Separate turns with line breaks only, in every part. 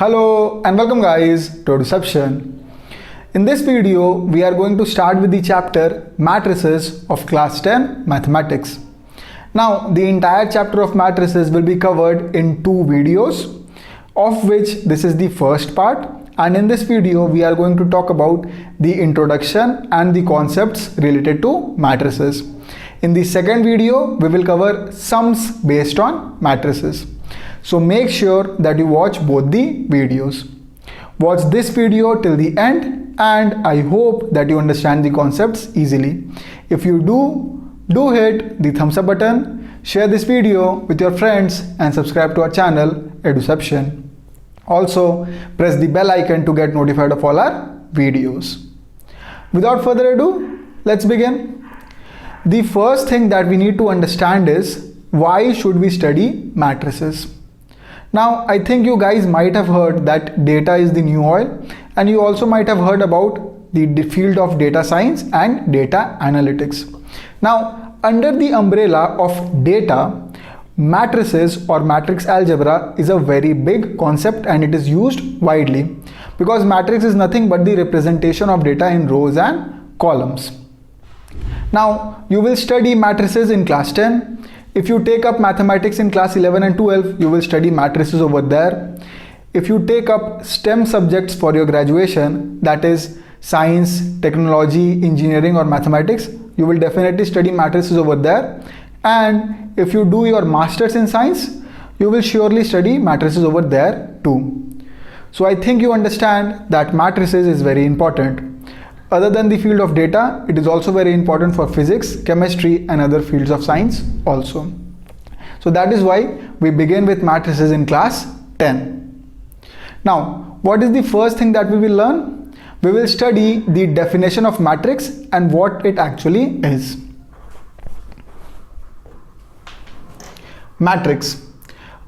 Hello and welcome guys to Deception. In this video, we are going to start with the chapter Matrices of Class 10 Mathematics. Now, the entire chapter of matrices will be covered in two videos, of which this is the first part. And in this video, we are going to talk about the introduction and the concepts related to matrices. In the second video, we will cover sums based on matrices. So make sure that you watch both the videos. Watch this video till the end and I hope that you understand the concepts easily. If you do hit the thumbs up button, share this video with your friends and subscribe to our channel Eduception. Also, press the bell icon to get notified of all our videos. Without further ado, let's begin. The first thing that we need to understand is why should we study matrices? Now, I think you guys might have heard that data is the new oil, and you also might have heard about the field of data science and data analytics. Now, under the umbrella of data, matrices or matrix algebra is a very big concept and it is used widely because matrix is nothing but the representation of data in rows and columns. Now, you will study matrices in class 10. If you take up mathematics in class 11 and 12, you will study matrices over there. If you take up STEM subjects for your graduation, that is science, technology, engineering or mathematics, you will definitely study matrices over there. And if you do your masters in science, you will surely study matrices over there too. So I think you understand that matrices is very important. Other than the field of data, it is also very important for physics, chemistry and other fields of science also. So that is why we begin with matrices in class 10. Now, what is the first thing that we will learn? We will study the definition of matrix and what it actually is. Matrix,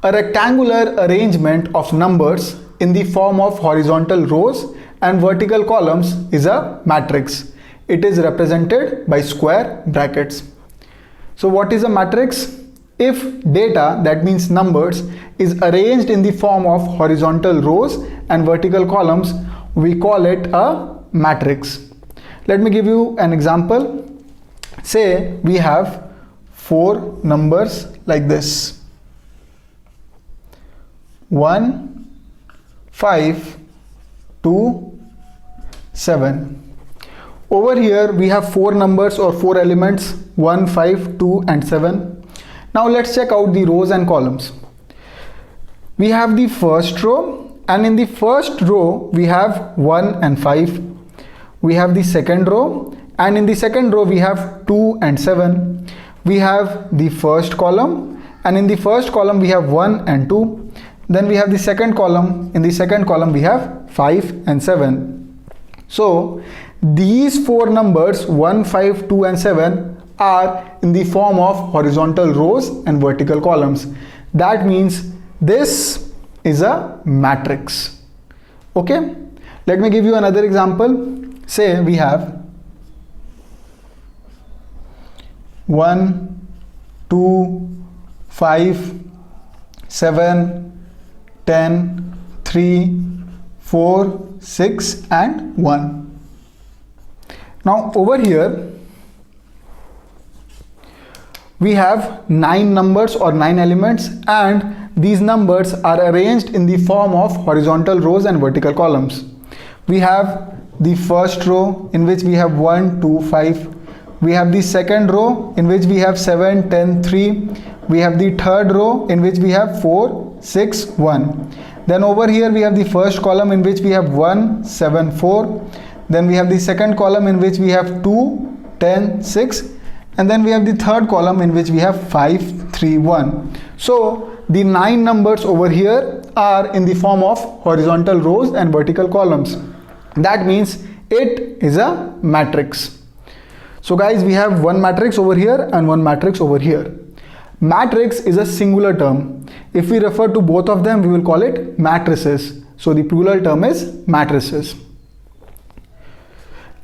a rectangular arrangement of numbers in the form of horizontal rows and vertical columns is a matrix. It is represented by square brackets. So what is a matrix? If data, that means numbers, is arranged in the form of horizontal rows and vertical columns, we call it a matrix. Let me give you an example. Say we have 4 numbers like this: 1, 5, 2, 7. Over here we have 4 numbers or 4 elements: 1, 5, 2 and 7. Now let's check out the rows and columns. We have the first row, and in the first row we have 1 and 5. We have the second row, and in the second row we have 2 and 7. We have the first column, and in the first column we have 1 and 2. Then we have the second column. In the second column we have 5 and 7. So these 4 numbers 1, 5, 2 and 7 are in the form of horizontal rows and vertical columns. That means this is a matrix. Okay, let me give you another example. Say we have 1, 2, 5, 7, 10, 3, 4, 6 and 1. Now over here we have 9 numbers or 9 elements, and these numbers are arranged in the form of horizontal rows and vertical columns. We have the first row in which we have 1, 2, 5. We have the second row in which we have 7, 10, 3. We have the third row in which we have 4, 6, 1. Then over here we have the first column in which we have 1, 7, 4. Then we have the second column in which we have 2, 10, 6. And then we have the third column in which we have 5, 3, 1. So the 9 numbers over here are in the form of horizontal rows and vertical columns. That means it is a matrix. So guys, we have one matrix over here and one matrix over here. Matrix is a singular term. If we refer to both of them, we will call it matrices. So the plural term is matrices.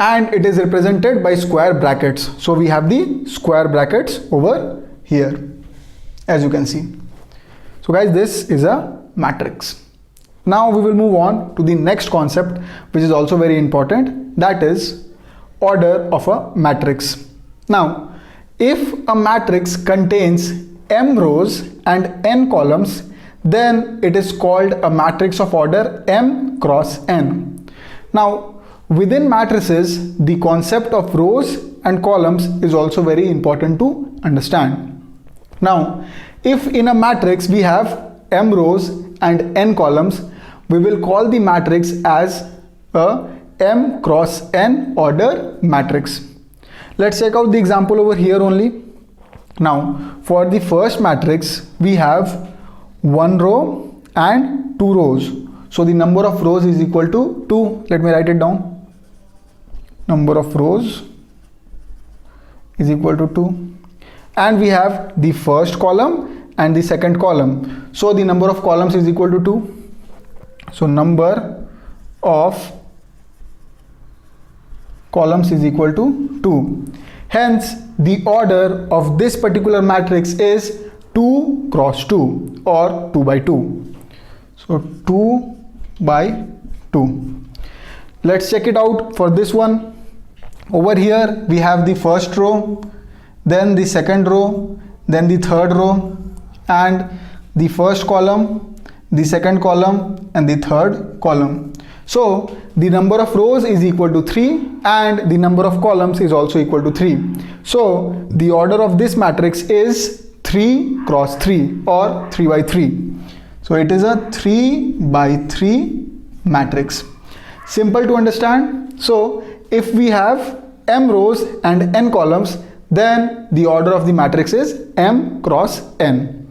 And it is represented by square brackets. So we have the square brackets over here, as you can see. So guys, this is a matrix. Now we will move on to the next concept, which is also very important, that is order of a matrix. Now, if a matrix contains m rows and n columns, then it is called a matrix of order m cross n. Now, within matrices, the concept of rows and columns is also very important to understand. Now, if in a matrix we have m rows and n columns, we will call the matrix as a m cross n order matrix. Let's check out the example over here only. Now, for the first matrix, we have one row and two rows. So the number of rows is equal to 2. Let me write it down. Number of rows is equal to 2. And we have the first column and the second column. So the number of columns is equal to 2. So number of columns is equal to 2. Hence, the order of this particular matrix is 2 cross 2 or 2 by 2. So 2 by 2. Let's check it out for this one. Over here we have the first row, then the second row, then the third row, and the first column, the second column, and the third column. So the number of rows is equal to 3 and the number of columns is also equal to 3. So the order of this matrix is 3 cross 3 or 3 by 3. So it is a 3 by 3 matrix. Simple to understand. So if we have m rows and n columns, then the order of the matrix is m cross n.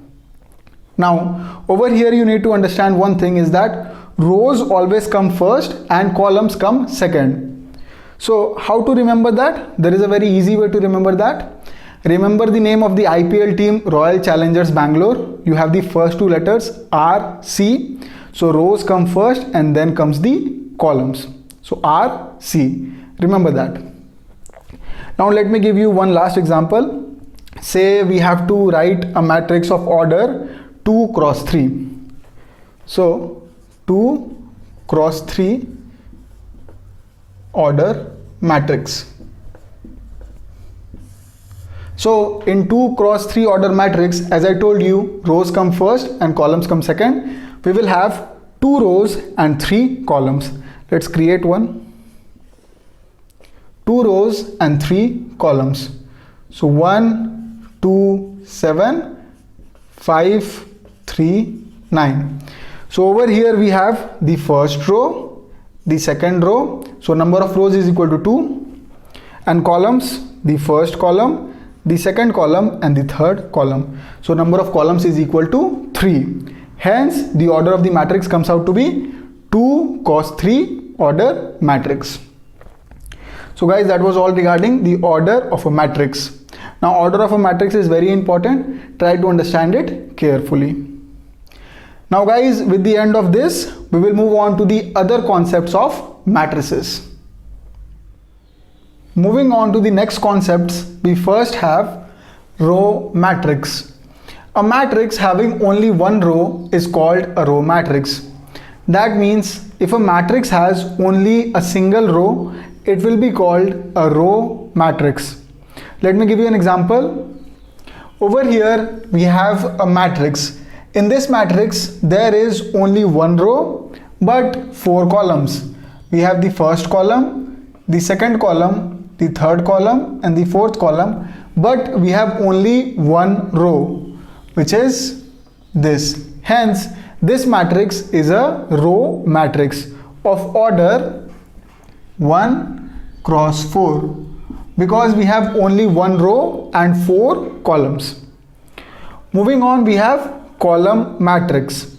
Now over here you need to understand one thing, is that rows always come first and columns come second. So how to remember that? There is a very easy way to remember that. Remember the name of the IPL team, Royal Challengers Bangalore. You have the first two letters RC. So rows come first and then comes the columns. So RC. Remember that. Now let me give you one last example. Say we have to write a matrix of order 2 cross 3. So 2 cross 3 order matrix. So in 2 cross 3 order matrix, as I told you, rows come first and columns come second. We will have 2 rows and 3 columns. Let's create one. 2 rows and 3 columns. So 1, 2, 7, 5, 3, 9. So over here we have the first row, the second row. So number of rows is equal to 2, and columns, the first column, the second column, and the third column. So number of columns is equal to 3. Hence the order of the matrix comes out to be 2 cos 3 order matrix. So guys, that was all regarding the order of a matrix. Now order of a matrix is very important. Try to understand it carefully. Now guys, with the end of this, we will move on to the other concepts of matrices. Moving on to the next concepts, we first have row matrix. A matrix having only one row is called a row matrix. That means if a matrix has only a single row, it will be called a row matrix. Let me give you an example. Over here we have a matrix. In this matrix, there is only one row but 4 columns. We have the first column, the second column, the third column, and the fourth column, but we have only one row, which is this. Hence, this matrix is a row matrix of order 1 cross 4 because we have only one row and 4 columns. Moving on, we have column matrix.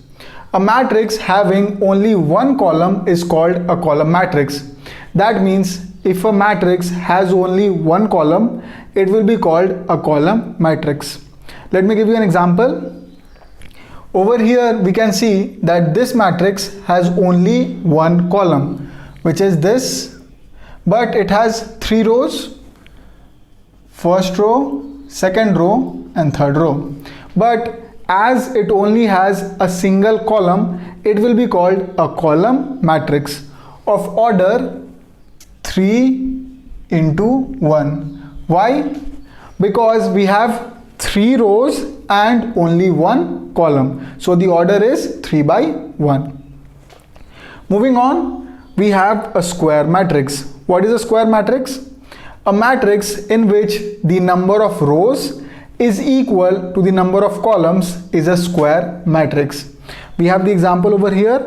A matrix having only one column is called a column matrix. That means if a matrix has only one column, it will be called a column matrix. Let me give you an example. Over here we can see that this matrix has only one column, which is this, but it has 3 rows, first row, second row, and third row. But as it only has a single column, it will be called a column matrix of order 3 into 1. Why? Because we have 3 rows and only 1 column. So the order is 3 by 1. Moving on, we have a square matrix. What is a square matrix? A matrix in which the number of rows is equal to the number of columns is a square matrix. We have the example over here,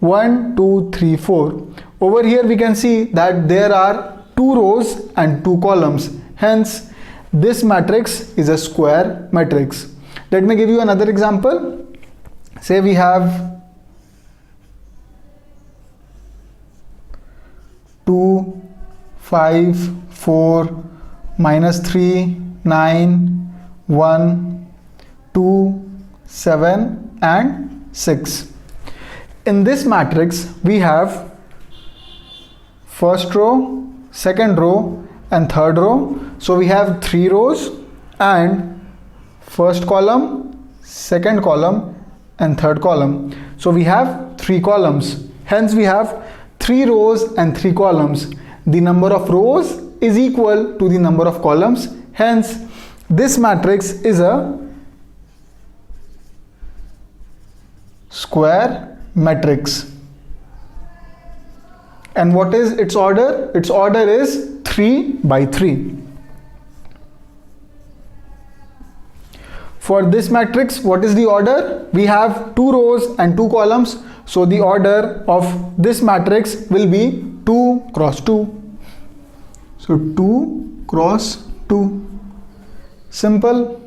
1, 2, 3, 4. Over here we can see that there are 2 rows and 2 columns. Hence, this matrix is a square matrix. Let me give you another example. Say we have 2, 5, 4, -3, 9, 1, 2, 7 and 6. In this matrix we have first row, second row and third row. So we have 3 rows and first column, second column and third column. So we have 3 columns. Hence we have 3 rows and 3 columns. The number of rows is equal to the number of columns. Hence this matrix is a square matrix. And what is its order? Its order is 3 by 3. For this matrix, what is the order? We have 2 rows and 2 columns. So the order of this matrix will be 2 cross 2. So 2 cross 2. Simple.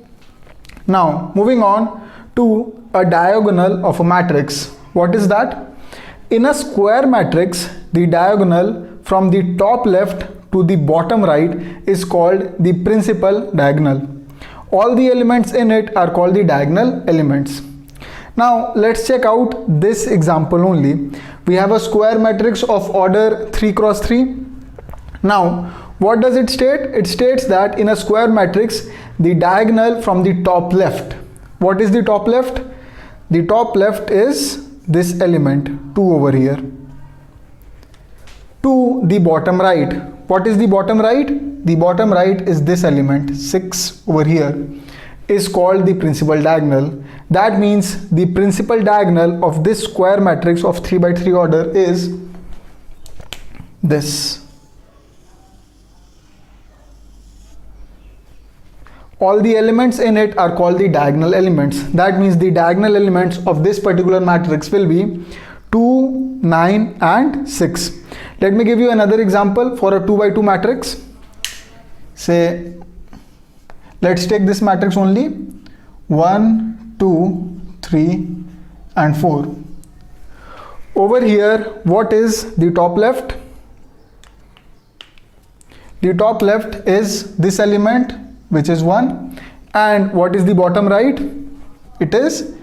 Now moving on to a diagonal of a matrix. What is that? In a square matrix, the diagonal from the top left to the bottom right is called the principal diagonal. All the elements in it are called the diagonal elements. Now let's check out this example only. We have a square matrix of order 3 cross 3. Now what does it state? It states that in a square matrix, the diagonal from the top left. What is the top left? The top left is this element 2 over here, to the bottom right. What is the bottom right? The bottom right is this element 6 over here, is called the principal diagonal. That means the principal diagonal of this square matrix of 3 by 3 order is this. All the elements in it are called the diagonal elements. That means the diagonal elements of this particular matrix will be 2, 9 and 6. Let me give you another example for a 2 by 2 matrix. Say, let's take this matrix only, 1, 2, 3 and 4. Over here, what is the top left? The top left is this element, which is 1, and what is the bottom right? It is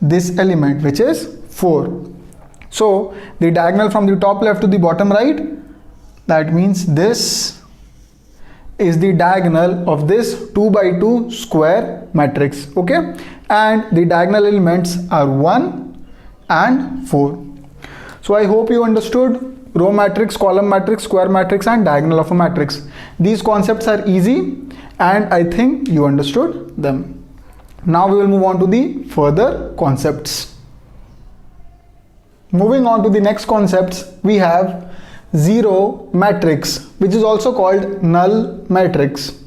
this element, which is 4. So the diagonal from the top left to the bottom right, that means this is the diagonal of this 2 by 2 square matrix. Okay, and the diagonal elements are 1 and 4. So I hope you understood row matrix, column matrix, square matrix and diagonal of a matrix. These concepts are easy and I think you understood them. Now we will move on to the further concepts. Moving on to the next concepts, we have zero matrix, which is also called null matrix.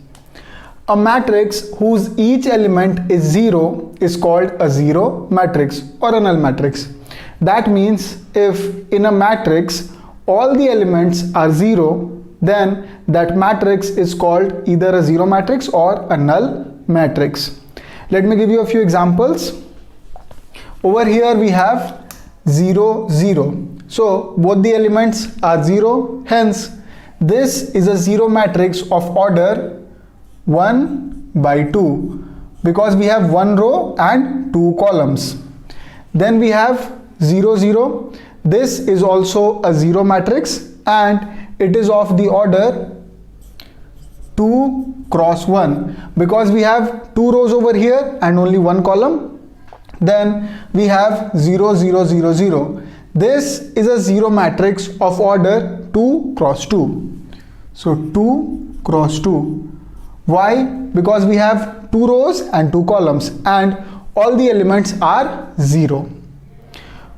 A matrix whose each element is 0 is called a zero matrix or a null matrix. That means if in a matrix all the elements are 0, then that matrix is called either a zero matrix or a null matrix. Let me give you a few examples. Over here we have 0, 0. So both the elements are 0. Hence this is a zero matrix of order 1 by 2 because we have 1 row and 2 columns. Then we have 0, 0. This is also a zero matrix and it is of the order 2 cross 1 because we have 2 rows over here and only 1 column. Then we have 0, 0, 0, 0. This is a zero matrix of order 2 cross 2. So 2 cross 2. Why? Because we have 2 rows and 2 columns and all the elements are 0.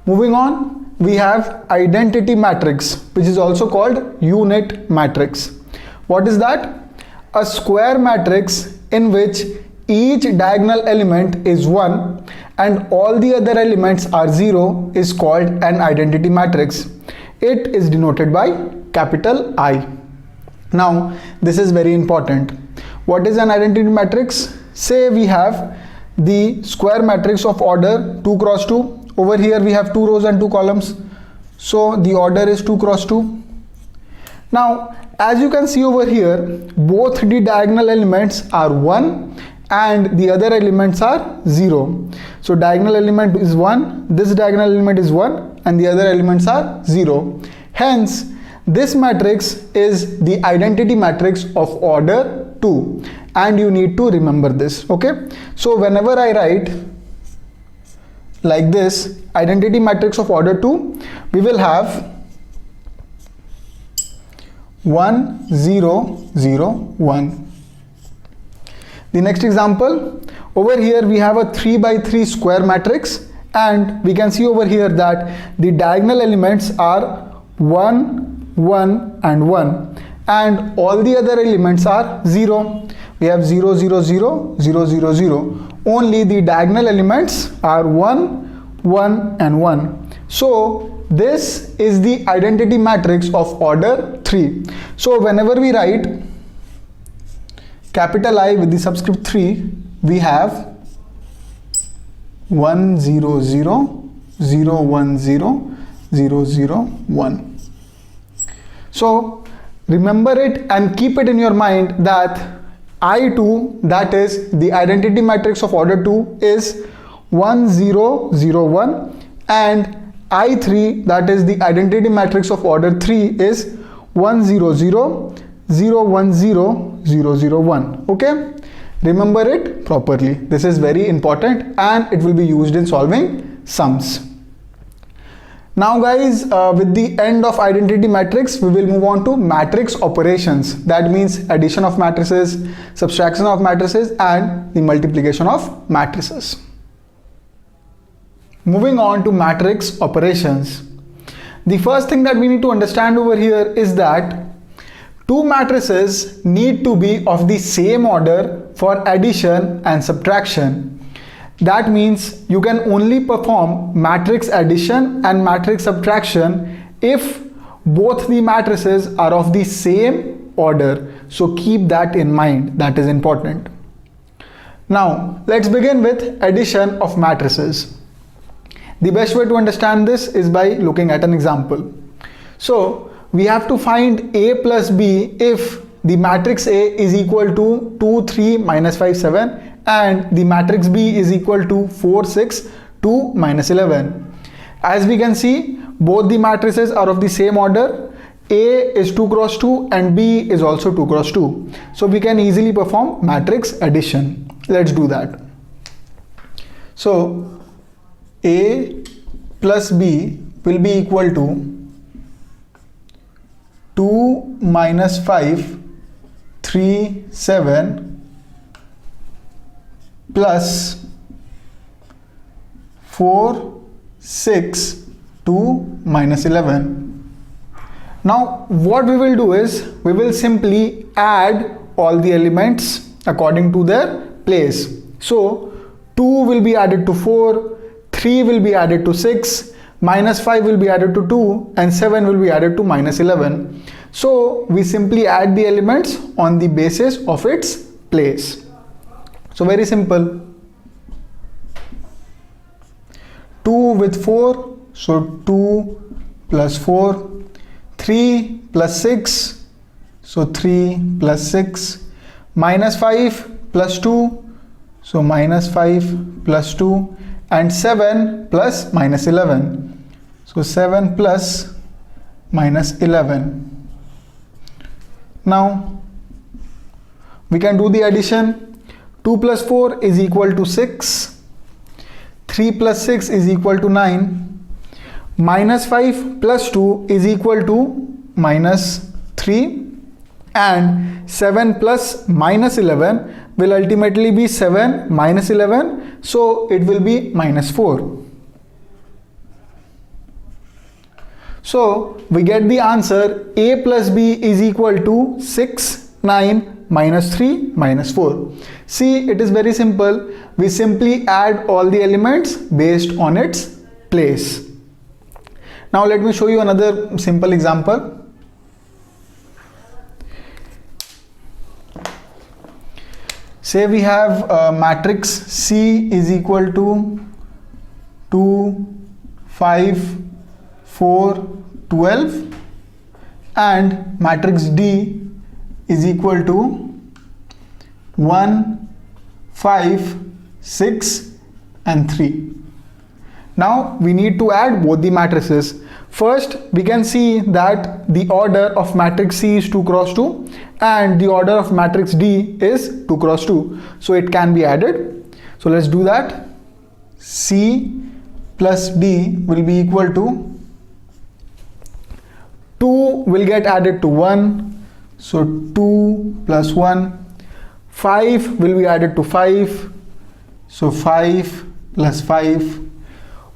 Moving on, we have identity matrix, which is also called unit matrix. What is that? A square matrix in which each diagonal element is 1 and all the other elements are 0 is called an identity matrix. It is denoted by capital I. Now, this is very important. What is an identity matrix? Say we have the square matrix of order 2 cross 2. Over here we have 2 rows and 2 columns. So the order is 2 cross 2. Now, as you can see over here, both the diagonal elements are 1 and the other elements are 0. So diagonal element is 1, this diagonal element is 1 and the other elements are 0. Hence, this matrix is the identity matrix of order 2 and you need to remember this. Okay, so whenever I write like this, identity matrix of order 2, we will have 1, 0, 0, 1. The next example, over here we have a 3 by 3 square matrix and we can see over here that the diagonal elements are 1, 1 and 1 and all the other elements are 0. We have 0, 0, 0, 0, 0, 0. Only the diagonal elements are 1, 1 and 1. So this is the identity matrix of order 3. So whenever we write capital I with the subscript 3, we have 1, 0, 0, 0, 1, 0, 0, 0, 1. So remember it and keep it in your mind that I2, that is the identity matrix of order 2, is 1, 0, 0, 1 and I3, that is the identity matrix of order 3, is 1, 0, 0, 0, 1, 0, 0, 0, 1. Okay, remember it properly. This is very important and it will be used in solving sums. Now guys, with the end of identity matrix, we will move on to matrix operations. That means addition of matrices, subtraction of matrices and the multiplication of matrices. Moving on to matrix operations. The first thing that we need to understand over here is that two matrices need to be of the same order for addition and subtraction. That means you can only perform matrix addition and matrix subtraction if both the matrices are of the same order. So keep that in mind, that is important. Now let's begin with addition of matrices. The best way to understand this is by looking at an example. So we have to find A plus B if the matrix A is equal to 2, 3, minus 5, 7 and the matrix B is equal to 4, 6, 2, minus 11. As we can see, both the matrices are of the same order. A is 2 cross 2 and B is also 2 cross 2. So we can easily perform matrix addition. Let's do that. So A plus B will be equal to 2 minus 5, 3, 7 plus 4, 6, 2, minus 11. Now what we will do is we will simply add all the elements according to their place. So 2 will be added to 4, 3 will be added to 6, minus 5 will be added to 2 and 7 will be added to minus 11. So we simply add the elements on the basis of its place. So very simple. 2 with 4, so 2 plus 4, 3 plus 6, so 3 plus 6, minus 5 plus 2, so minus 5 plus 2 and 7 plus minus 11, so 7 plus minus 11. Now we can do the addition. 2 plus 4 is equal to 6, 3 plus 6 is equal to 9. Minus 5 plus 2 is equal to minus 3. And 7 plus minus 11 will ultimately be 7 minus 11. So it will be minus 4. So we get the answer A plus B is equal to 6, 9, minus 3, minus 4. See, it is very simple. We simply add all the elements based on its place. Now let me show you another simple example. Say we have a matrix C is equal to 2, 5, 4, 12 and matrix D is equal to 1, 5, 6 and 3. Now we need to add both the matrices. First we can see that the order of matrix C is 2 cross 2 and the order of matrix D is 2 cross 2. So it can be added. So let's do that. C plus D will be equal to 2 will get added to 1. So 2 plus 1. 5 will be added to 5. So 5 plus 5.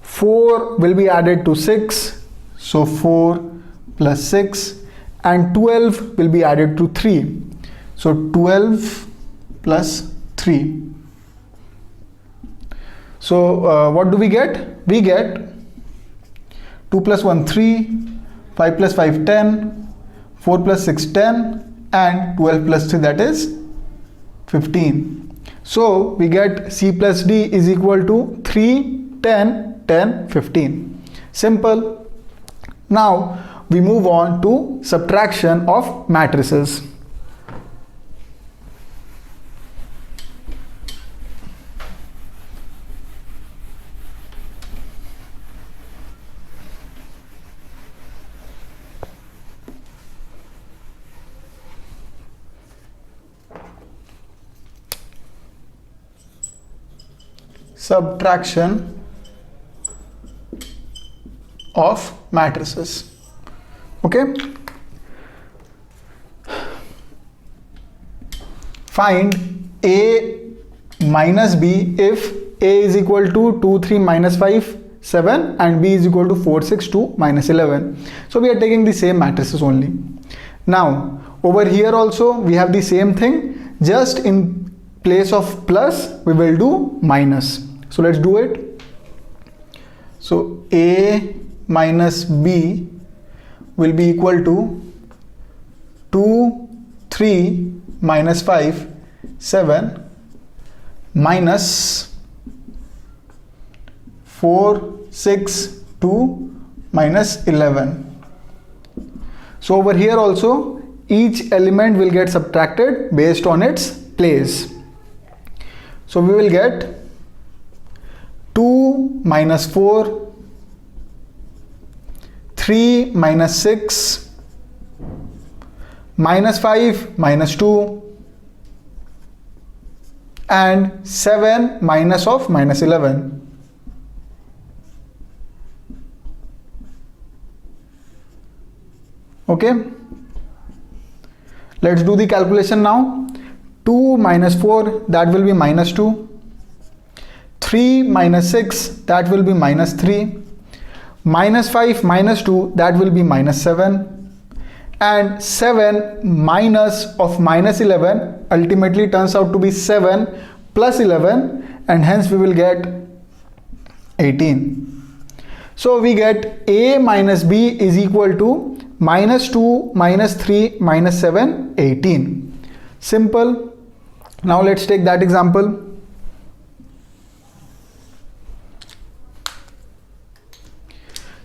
4 will be added to 6. So 4 plus 6. And 12 will be added to 3. So 12 plus 3. So what do we get? We get 2 plus 1 3, 5 plus 5 10, 4 plus 6 10 and 12 plus 3 that is 15. So we get C plus D is equal to 3, 10, 10, 15. Simple. Now we move on to subtraction of matrices. Subtraction of matrices. Okay, find A minus B if A is equal to 2, 3, minus 5, 7 and B is equal to 4, 6, 2, minus 11. So we are taking the same matrices only. Now over here also we have the same thing, just in place of plus we will do minus. So let's do it. So A minus B will be equal to 2, 3, minus 5, 7 minus 4, 6, 2, minus 11. So over here also each element will get subtracted based on its place. So we will get 2 minus 4, 3 minus 6, minus 5 minus 2 and 7 minus of minus 11. Okay, let's do the calculation now. 2 minus 4 that will be minus 2. 3 minus 6 that will be minus 3. Minus 5 minus 2 that will be minus 7 and 7 minus of minus 11 ultimately turns out to be 7 plus 11 and hence we will get 18. So we get A minus B is equal to minus 2 minus 3 minus 7 18. Simple. Now let's take that example.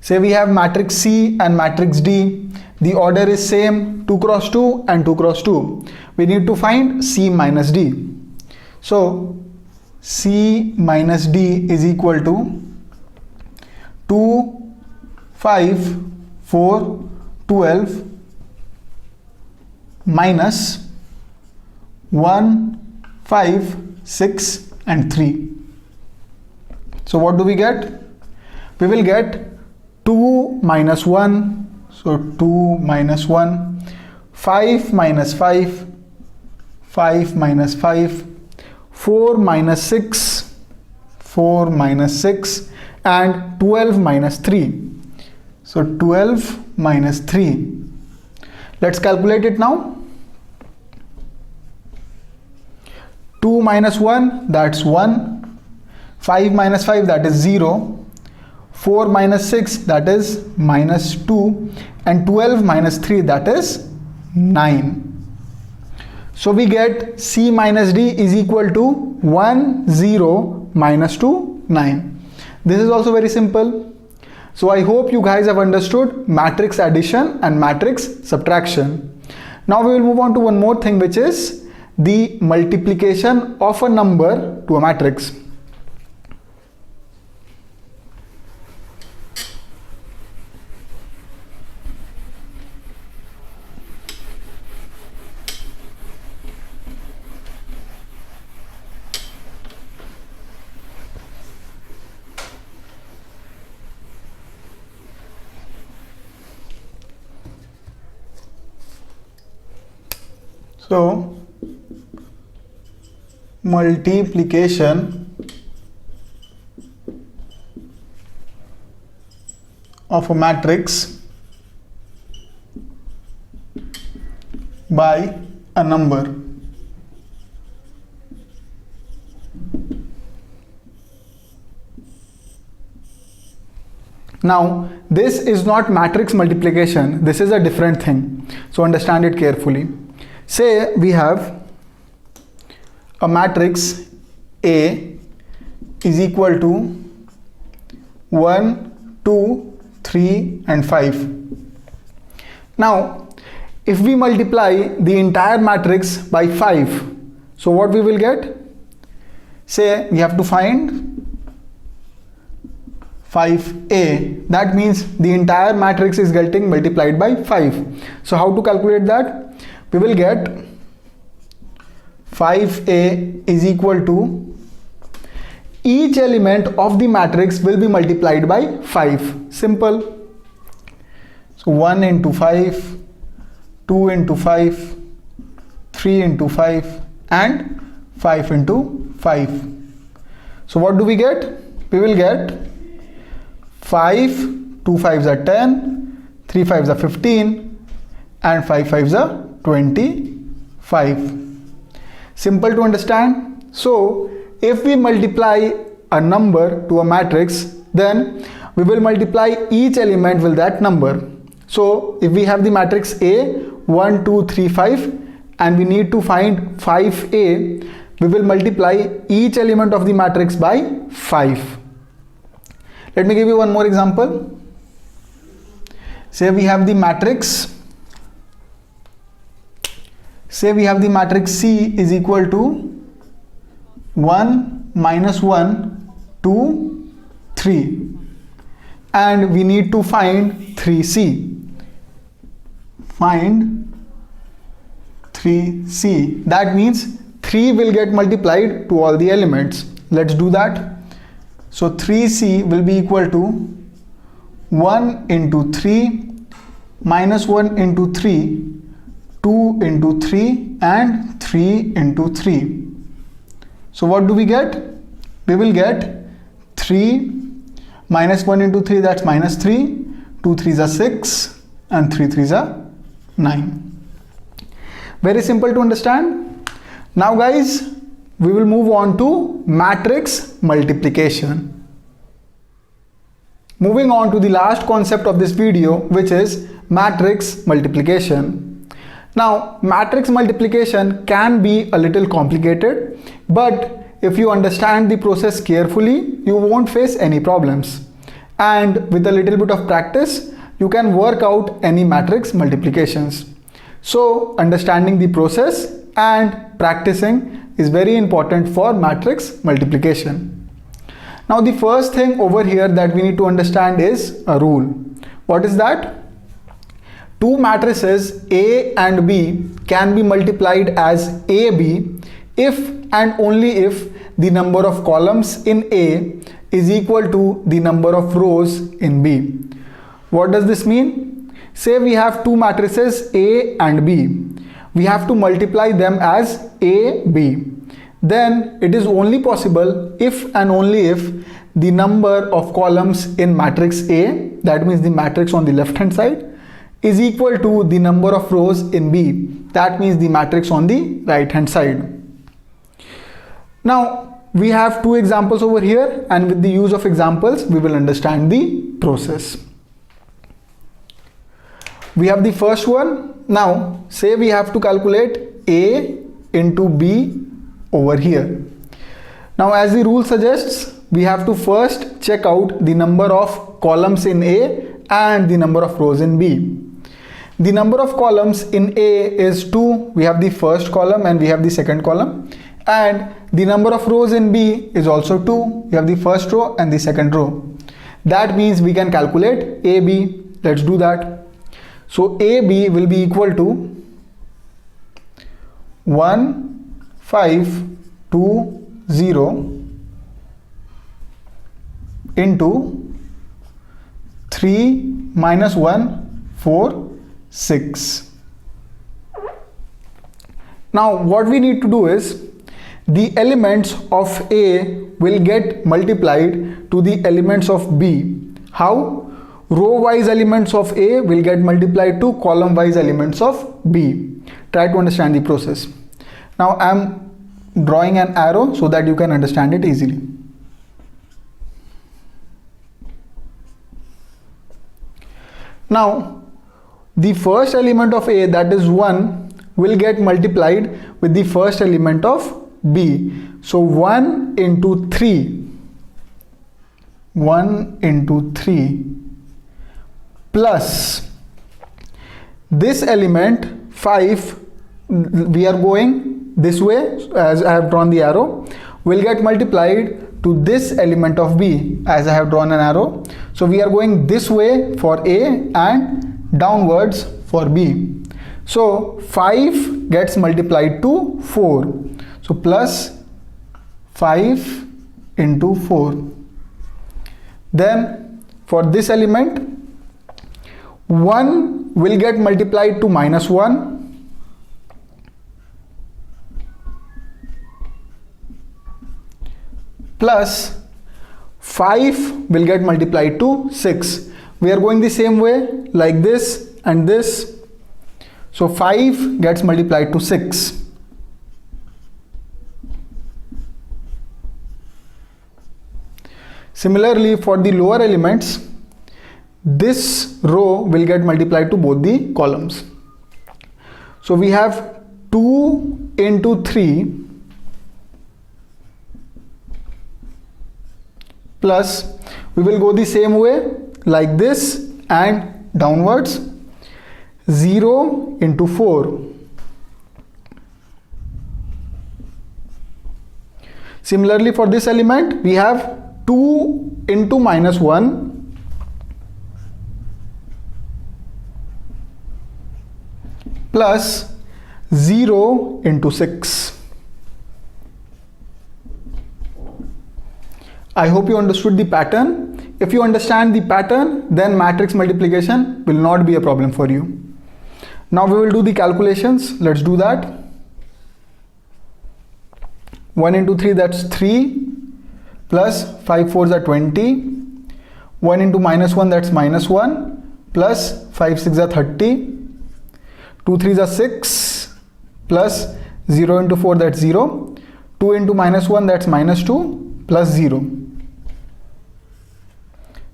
Say we have matrix C and matrix D. The order is same, 2 cross 2 and 2 cross 2. We need to find C minus D. So C minus D is equal to 2, 5, 4, 12 minus 1, 5, 6 and 3. So what do we get? We will get 2 minus 1, so 2 minus 1, 5 minus 5, 5 minus 5, 4 minus 6, 4 minus 6, and 12 minus 3. So 12 minus 3. Let's calculate it now. 2 minus 1, that's 1. 5 minus 5, that is 0. 4 minus 6, that is minus 2. And 12 minus 3, that is 9. So we get C minus D is equal to 1, 0, minus 2, 9. This is also very simple. So I hope you guys have understood matrix addition and matrix subtraction. Now we will move on to one more thing, which is the multiplication of a number to a matrix. So multiplication of a matrix by a number. Now this is not matrix multiplication, this is a different thing, so understand it carefully. Say we have a matrix A is equal to 1, 2, 3 and 5. Now if we multiply the entire matrix by 5, so what we will get? Say we have to find 5A, that means the entire matrix is getting multiplied by 5. So how to calculate that? We will get 5A is equal to, each element of the matrix will be multiplied by 5. Simple. So 1 into 5, 2 into 5, 3 into 5 and 5 into 5. So what do we get? We will get 5, 2 5s are 10, 3 5s are 15 and 5 5s are 25. Simple to understand. So if we multiply a number to a matrix, then we will multiply each element with that number. So if we have the matrix A 1 2 3 5 and we need to find 5A, we will multiply each element of the matrix by 5. Let me give you one more example. Say we have the matrix C is equal to 1 minus 1 2 3 and we need to find 3C. Find 3C. That means 3 will get multiplied to all the elements. Let's do that. So 3C will be equal to 1 into 3 minus 1 into 3, 2 into 3 and 3 into 3. So what do we get? We will get 3 minus 1 into 3, that's minus 3, 2 3s are 6 and 3 3s are 9. Very simple to understand. Now guys, we will move on to matrix multiplication. Moving on to the last concept of this video, which is matrix multiplication. Now matrix multiplication can be a little complicated, but if you understand the process carefully, you won't face any problems. And with a little bit of practice, you can work out any matrix multiplications. So understanding the process and practicing is very important for matrix multiplication. Now the first thing over here that we need to understand is a rule. What is that? Two matrices A and B can be multiplied as AB if and only if the number of columns in A is equal to the number of rows in B. What does this mean? Say we have two matrices A and B. We have to multiply them as A, B. Then it is only possible if and only if the number of columns in matrix A, that means the matrix on the left hand side, is equal to the number of rows in B, that means the matrix on the right hand side. Now we have two examples over here, and with the use of examples we will understand the process. We have the first one. Now say we have to calculate A into B over here. Now as the rule suggests, we have to first check out the number of columns in A and the number of rows in B. The number of columns in A is 2. We have the first column and we have the second column. And the number of rows in B is also 2. We have the first row and the second row. That means we can calculate AB. Let's do that. So AB will be equal to 1520 into 3 minus 1, 4, 6. Now what we need to do is, the elements of A will get multiplied to the elements of B. How? Row wise elements of A will get multiplied to column wise elements of B. Try to understand the process. Now I am drawing an arrow so that you can understand it easily. Now the first element of A, that is 1, will get multiplied with the first element of B. So 1 into 3 plus this element 5, we are going this way as I have drawn the arrow, will get multiplied to this element of B as I have drawn an arrow. So we are going this way for A and downwards for B. So 5 gets multiplied to 4. So plus 5 into 4. Then for this element, 1 will get multiplied to minus 1. Plus 5 will get multiplied to 6. We are going the same way like this and this. So 5 gets multiplied to 6. Similarly, for the lower elements, this row will get multiplied to both the columns. So we have 2 into 3 plus, we will go the same way like this and downwards, 0 into 4. Similarly, for this element, we have 2 into minus 1 plus 0 into 6. I hope you understood the pattern. If you understand the pattern, then matrix multiplication will not be a problem for you. Now we will do the calculations. Let's do that. 1 into 3, that's 3, plus 5 4s are 20. 1 into minus 1, that's minus 1, plus 5 6 are 30. 2 3s are 6, plus 0 into 4, that's 0. 2 into minus 1, that's minus 2, plus 0.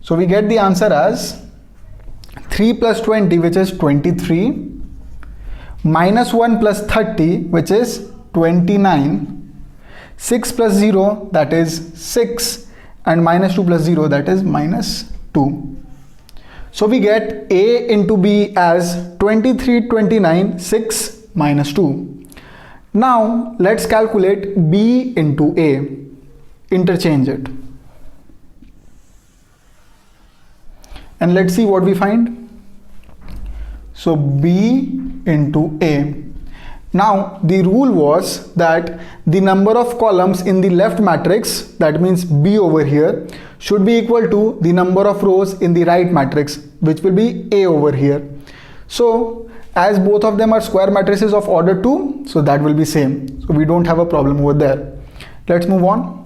So we get the answer as 3 plus 20, which is 23, minus 1 plus 30, which is 29, 6 plus 0, that is 6, and minus 2 plus 0, that is minus 2. So we get A into B as 23, 29, 6, minus 2. Now let's calculate B into A. Interchange it. And let's see what we find. So B into A. Now the rule was that the number of columns in the left matrix, that means B over here, should be equal to the number of rows in the right matrix, which will be A over here. So as both of them are square matrices of order 2, so that will be same. So we don't have a problem over there. Let's move on.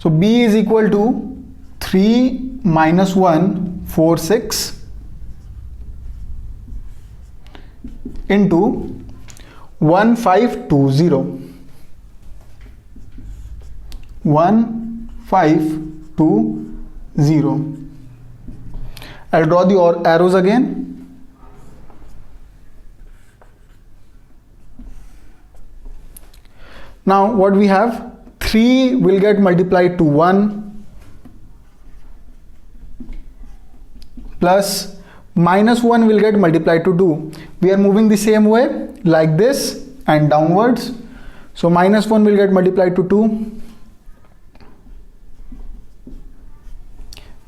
So B is equal to 3 minus 1, 4, 6 into 1, 5, 2, 0. 1, 5, 2, 0. I'll draw the arrows again. Now what we have, 3 will get multiplied to 1 plus minus 1 will get multiplied to 2. We are moving the same way like this and downwards. So minus 1 will get multiplied to 2.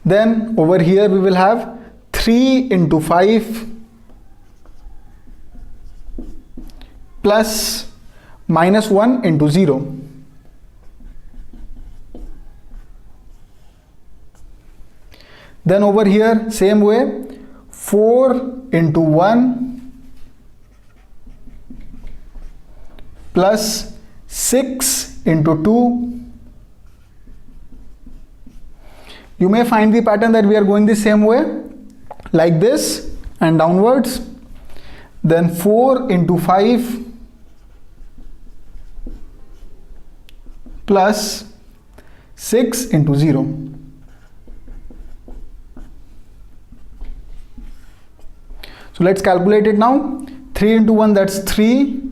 Then over here we will have 3 into 5 plus minus 1 into 0. Then over here same way, 4 into 1 plus 6 into 2. You may find the pattern that we are going the same way like this and downwards. Then 4 into 5 plus 6 into 0. So let's calculate it now. 3 into 1, that's 3,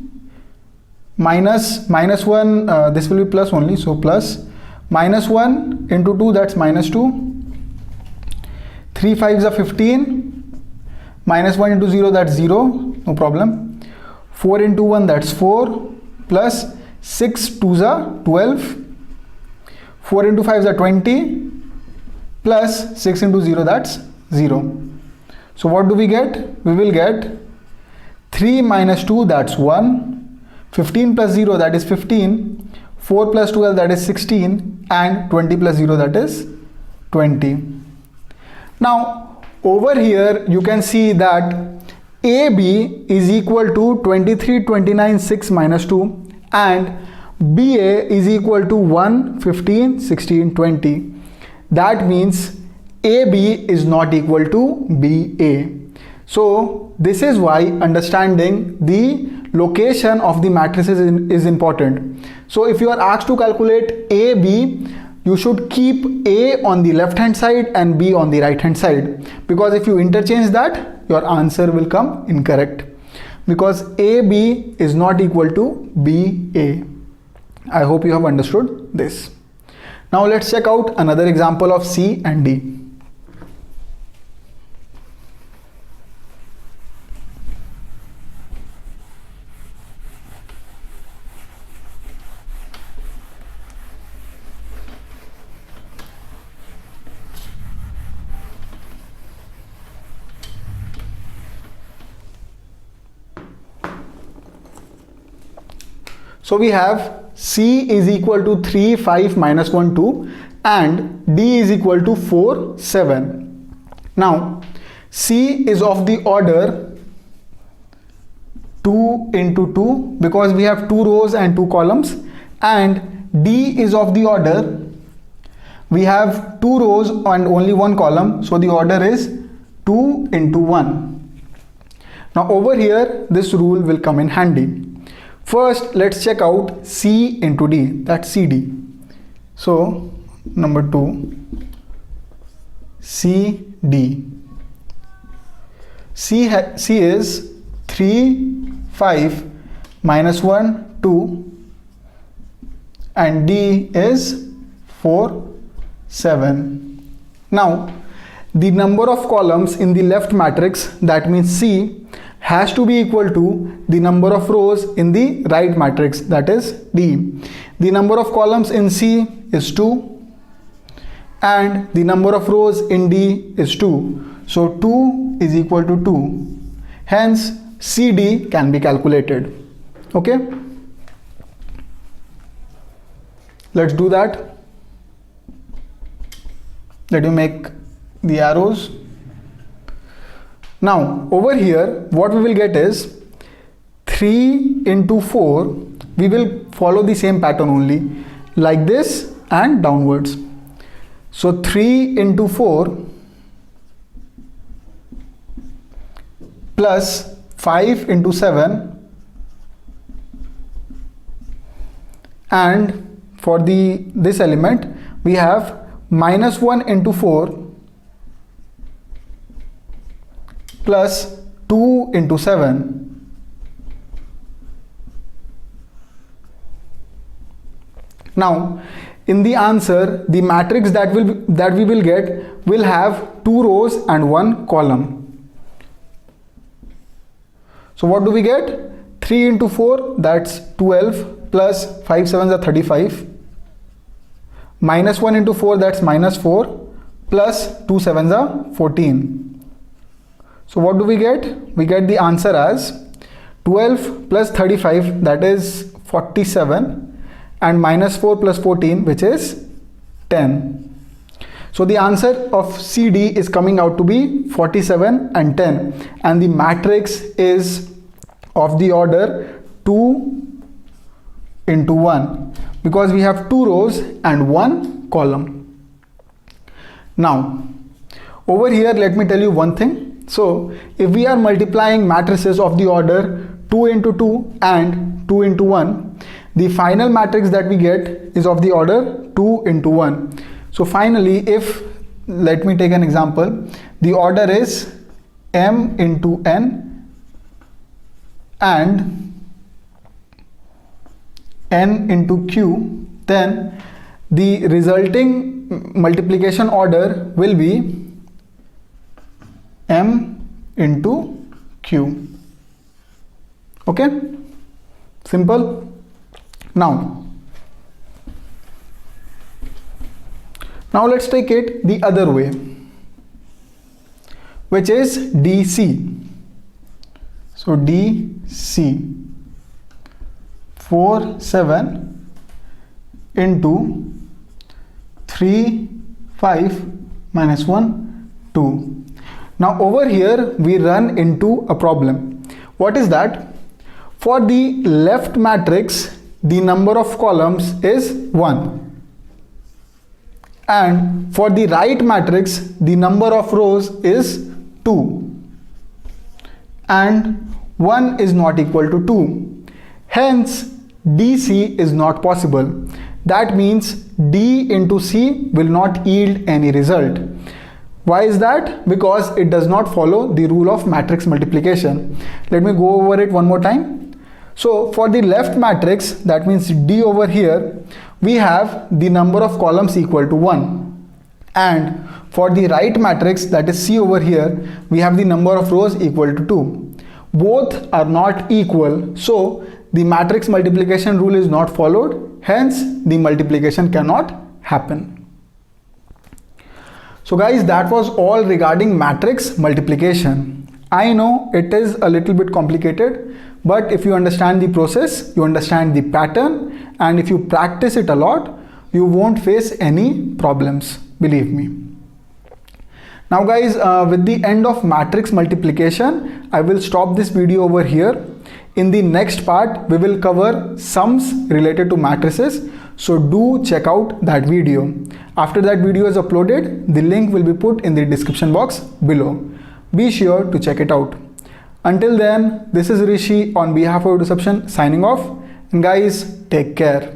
minus 1, this will be plus only, so plus, minus 1 into 2, that's minus 2, 3 5s are 15, minus 1 into 0, that's 0, no problem, 4 into 1, that's 4, plus 6 2s are 12, 4 into 5s are 20, plus 6 into 0, that's 0. So what do we get? We will get 3 minus 2, that's 1, 15 plus 0, that is 15, 4 plus 12, that is 16, and 20 plus 0, that is 20. Now over here you can see that AB is equal to 23, 29, 6 minus 2 and BA is equal to 1, 15, 16, 20. That means AB is not equal to BA. So this is why understanding the location of the matrices is important. So if you are asked to calculate AB, you should keep A on the left hand side and B on the right hand side, because if you interchange that, your answer will come incorrect, because AB is not equal to BA. I hope you have understood this. Now let's check out another example of C and D. So we have C is equal to 3, 5, minus 1, 2 and D is equal to 4, 7. Now C is of the order 2 into 2 because we have 2 rows and 2 columns, and D is of the order, we have 2 rows and only 1 column, so the order is 2 into 1. Now over here this rule will come in handy. First, let's check out C into D, that's CD. So, number 2, CD. C is 3, 5, minus 1, 2, and D is 4, 7. Now, the number of columns in the left matrix, that means C, has to be equal to the number of rows in the right matrix, that is D. The number of columns in C is 2 and the number of rows in D is 2. So 2 is equal to 2. Hence CD can be calculated. Okay, let's do that. Let me make the arrows. Now over here what we will get is 3 into 4. We will follow the same pattern only, like this and downwards. So 3 into 4 plus 5 into 7, and for this element we have minus 1 into 4 plus 2 into 7. Now in the answer, the matrix that we will get will have 2 rows and 1 column. So what do we get? 3 into 4, that's 12, plus 5 sevens are 35, minus 1 into 4, that's minus 4, plus 2 sevens are 14. So what do we get? We get the answer as 12 plus 35, that is 47, and minus 4 plus 14, which is 10. So the answer of CD is coming out to be 47 and 10, and the matrix is of the order 2 into 1, because we have 2 rows and 1 column. Now over here let me tell you one thing. So if we are multiplying matrices of the order 2 into 2 and 2 into 1, the final matrix that we get is of the order 2 into 1. So finally, if, let me take an example, the order is m into n and n into q, then the resulting multiplication order will be m into q. Okay, simple. Now let's take it the other way, which is DC. So DC 4 7 into 3 5 minus 1 2. Now over here we run into a problem. What is that? For the left matrix, the number of columns is 1, and for the right matrix the number of rows is 2, and 1 is not equal to 2. Hence DC is not possible. That means D into C will not yield any result. Why is that? Because it does not follow the rule of matrix multiplication. Let me go over it one more time. So for the left matrix, that means D over here, we have the number of columns equal to 1, and for the right matrix, that is C over here, we have the number of rows equal to 2. Both are not equal, so the matrix multiplication rule is not followed, hence the multiplication cannot happen. So guys, that was all regarding matrix multiplication. I know it is a little bit complicated, but if you understand the process, you understand the pattern, and if you practice it a lot, you won't face any problems, believe me. Now guys, with the end of matrix multiplication, I will stop this video over here. In the next part, we will cover sums related to matrices, so do check out that video. After that video is uploaded, the link will be put in the description box below. Be sure to check it out. Until then, this is Rishi on behalf of Duception signing off, and guys, take care.